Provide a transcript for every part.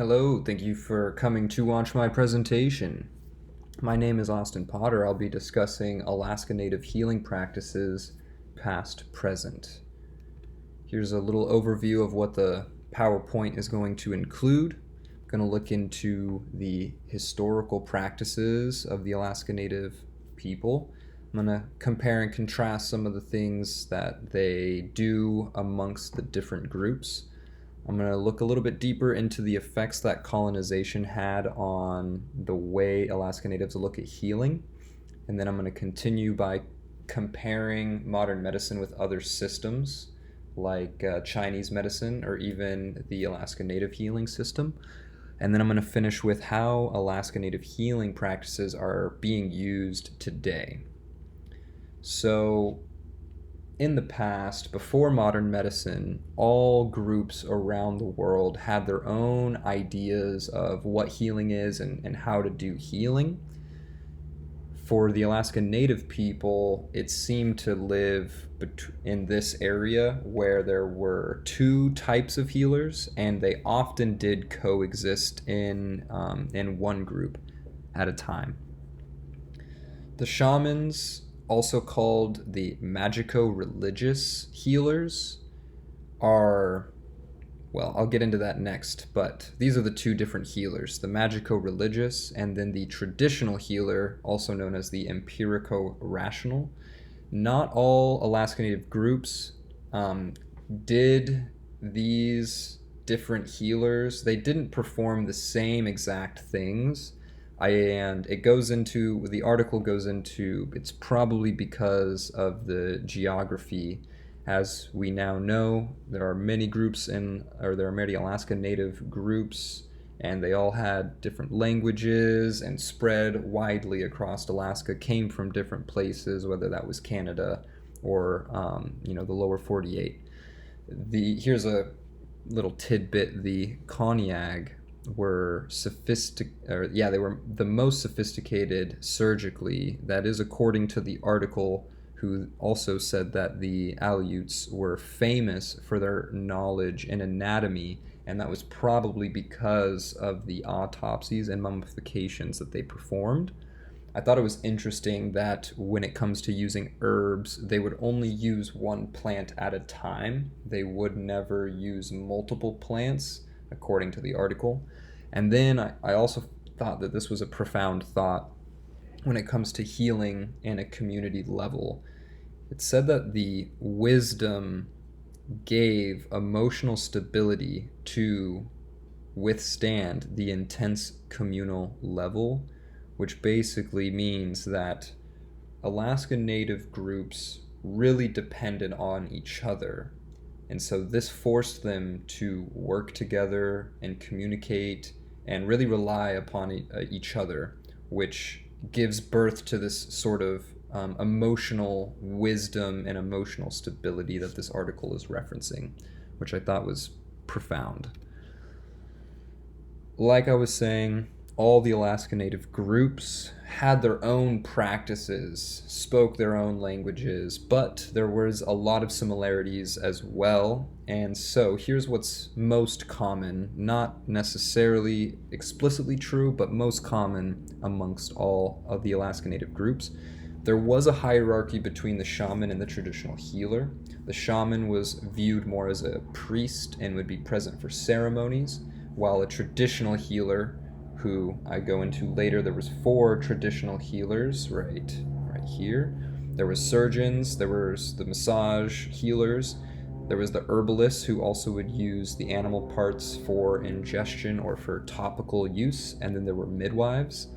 Hello, thank you for coming to watch my presentation. My name is Austin Potter. I'll be discussing Alaska Native healing practices, past, present. Here's a little overview of what the PowerPoint is going to include. I'm going to look into the historical practices of the Alaska Native people. I'm going to compare and contrast some of the things that they do amongst the different groups. I'm going to look a little bit deeper into the effects that colonization had on the way Alaska Natives look at healing. And then I'm going to continue by comparing modern medicine with other systems like Chinese medicine or even the Alaska Native healing system. And then I'm going to finish with how Alaska Native healing practices are being used today. So, in the past, before modern medicine, all groups around the world had their own ideas of what healing is and how to do healing. For the Alaska Native people, it seemed to live in this area where there were two types of healers, and they often did coexist in one group at a time. The shamans, also called the magico-religious healers, are, well, I'll get into that next, but these are the two different healers, the magico-religious and then the traditional healer, also known as the empirico-rational. Not all Alaska Native groups did these different healers. They didn't perform the same exact things. And the article goes into, it's probably because of the geography. As we now know, there are many Alaska Native groups, and they all had different languages and spread widely across Alaska, came from different places, whether that was Canada or the lower 48. Here's a little tidbit: the Koniag were they were the most sophisticated surgically. That is according to the article, who also said that the Aleuts were famous for their knowledge in anatomy, and that was probably because of the autopsies and mummifications that they performed. I thought it was interesting that when it comes to using herbs, they would only use one plant at a time. They would never use multiple plants, according to the article. And then I also thought that this was a profound thought when it comes to healing in a community level. It said that the wisdom gave emotional stability to withstand the intense communal level, which basically means that Alaska Native groups really depended on each other. And so this forced them to work together and communicate and really rely upon each other, which gives birth to this sort of emotional wisdom and emotional stability that this article is referencing, which I thought was profound. Like I was saying, all the Alaska Native groups had their own practices, spoke their own languages, but there was a lot of similarities as well. And so here's what's most common, not necessarily explicitly true, but most common amongst all of the Alaska Native groups. There was a hierarchy between the shaman and the traditional healer. The shaman was viewed more as a priest and would be present for ceremonies, while a traditional healer, who I go into later, there was 4 traditional healers right here. There was surgeons, there was the massage healers, there was the herbalists, who also would use the animal parts for ingestion or for topical use, and then there were midwives.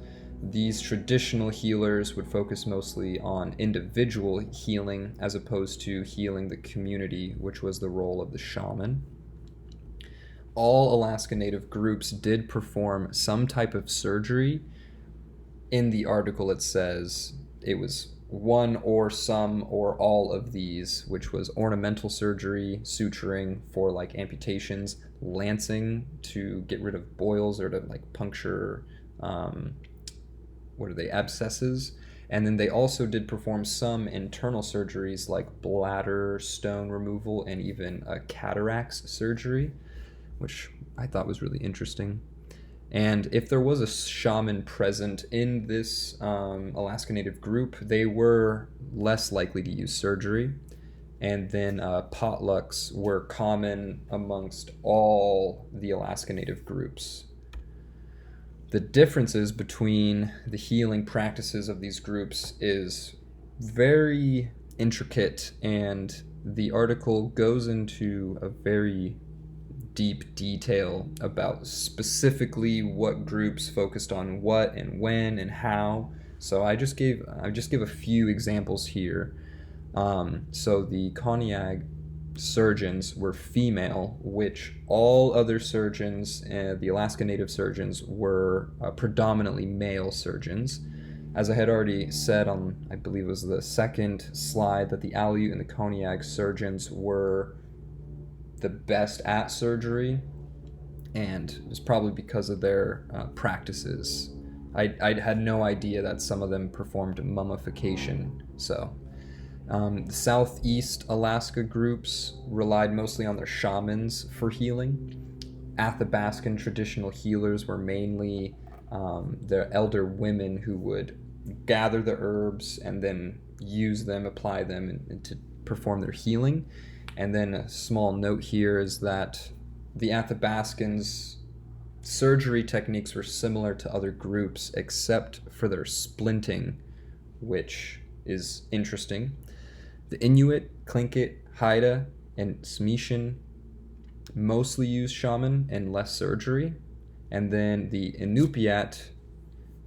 These traditional healers would focus mostly on individual healing as opposed to healing the community, which was the role of the shaman. All Alaska Native groups did perform some type of surgery. In the article it says it was one or some or all of these, which was ornamental surgery, suturing for like amputations, lancing to get rid of boils or to like puncture abscesses. And then they also did perform some internal surgeries like bladder stone removal and even cataracts surgery. which I thought was really interesting. And if there was a shaman present in this Alaska Native group, they were less likely to use surgery. And then potlucks were common amongst all the Alaska Native groups. The differences between the healing practices of these groups is very intricate, and the article goes into a very deep detail about specifically what groups focused on what and when and how. So I just give a few examples here. So the Koniag surgeons were female, which all other surgeons, the Alaska Native surgeons, were predominantly male surgeons. As I had already said on, I believe it was the second slide, that the Aleut and the Koniag surgeons were the best at surgery, and it was probably because of their practices. I had no idea that some of them performed mummification. So the Southeast Alaska groups relied mostly on their shamans for healing. Athabascan traditional healers were mainly the elder women who would gather the herbs and then use them, apply them, and to perform their healing. And then a small note here is that the Athabascans' surgery techniques were similar to other groups except for their splinting, which is interesting. The Inuit, Tlingit, Haida, and Tsimshian mostly use shaman and less surgery. And then the Inupiat,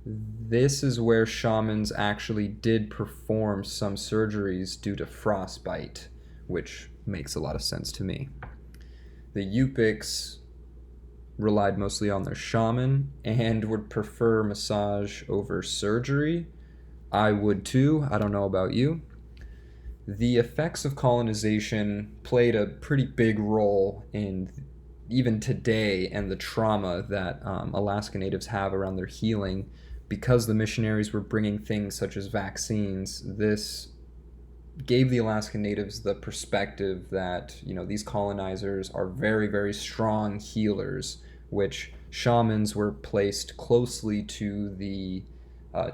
this is where shamans actually did perform some surgeries due to frostbite, which makes a lot of sense to me. The Yupiks relied mostly on their shaman and would prefer massage over surgery. I would too. I don't know about you. The effects of colonization played a pretty big role in even today and the trauma that Alaska Natives have around their healing. Because the missionaries were bringing things such as vaccines, this gave the Alaska Natives the perspective that, these colonizers are very, very strong healers, which shamans were placed closely to the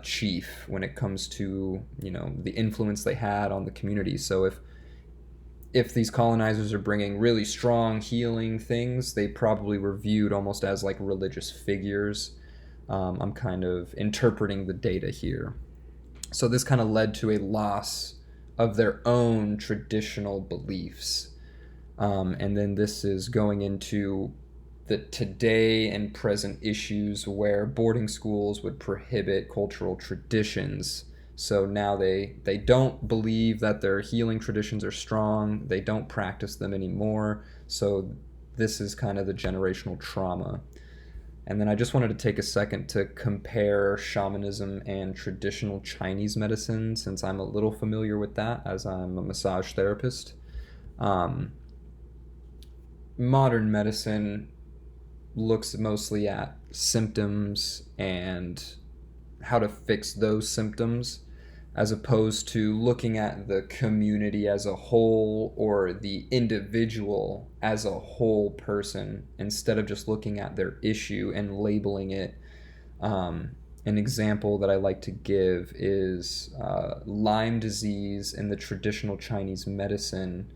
chief when it comes to, the influence they had on the community. So if these colonizers are bringing really strong healing things, they probably were viewed almost as like religious figures. I'm kind of interpreting the data here. So this kind of led to a loss of their own traditional beliefs. And then this is going into the today and present issues where boarding schools would prohibit cultural traditions. So now they don't believe that their healing traditions are strong. They don't practice them anymore. So this is kind of the generational trauma. And then I just wanted to take a second to compare shamanism and traditional Chinese medicine, since I'm a little familiar with that as I'm a massage therapist. Modern medicine looks mostly at symptoms and how to fix those symptoms, as opposed to looking at the community as a whole or the individual as a whole person, instead of just looking at their issue and labeling it. An example that I like to give is Lyme disease in the traditional Chinese medicine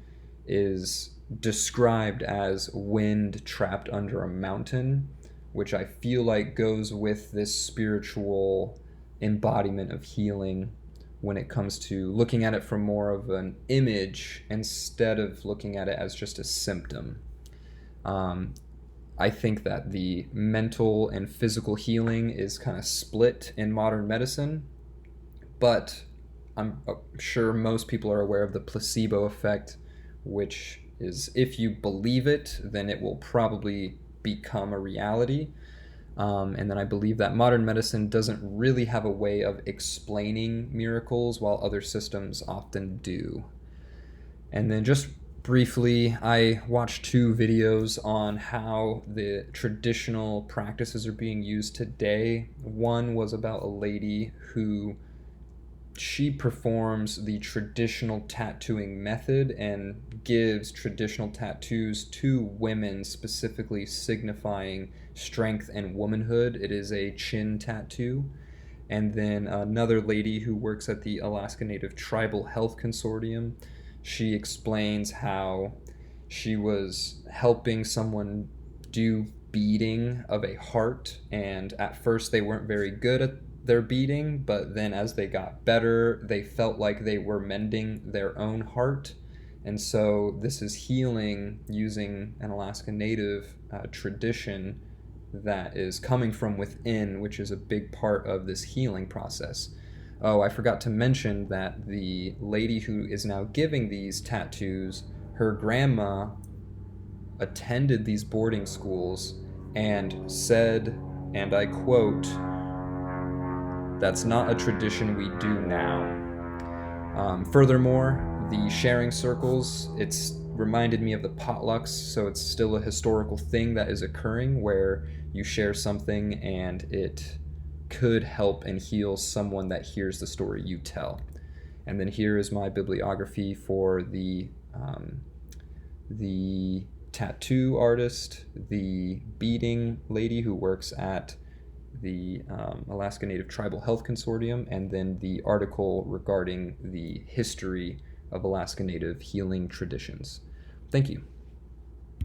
is described as wind trapped under a mountain, which I feel like goes with this spiritual embodiment of healing when it comes to looking at it from more of an image instead of looking at it as just a symptom. I think that the mental and physical healing is kind of split in modern medicine, but I'm sure most people are aware of the placebo effect, which is if you believe it, then it will probably become a reality. And then I believe that modern medicine doesn't really have a way of explaining miracles, while other systems often do. And then just briefly, I watched 2 videos on how the traditional practices are being used today. One was about a lady who she performs the traditional tattooing method and gives traditional tattoos to women, specifically signifying strength and womanhood. It is a chin tattoo. And then another lady who works at the Alaska Native Tribal Health Consortium, she explains how she was helping someone do beating of a heart, and at first they weren't very good at their beating, but then as they got better, they felt like they were mending their own heart. And so this is healing using an Alaska Native tradition that is coming from within, which is a big part of this healing process. Oh, I forgot to mention that the lady who is now giving these tattoos, her grandma attended these boarding schools and said, and I quote, "That's not a tradition we do now." Furthermore, the sharing circles, it's reminded me of the potlucks, so it's still a historical thing that is occurring where you share something and it could help and heal someone that hears the story you tell. And then here is my bibliography for the tattoo artist, the beading lady who works at the Alaska Native Tribal Health Consortium, and then the article regarding the history of Alaska Native healing traditions. Thank you.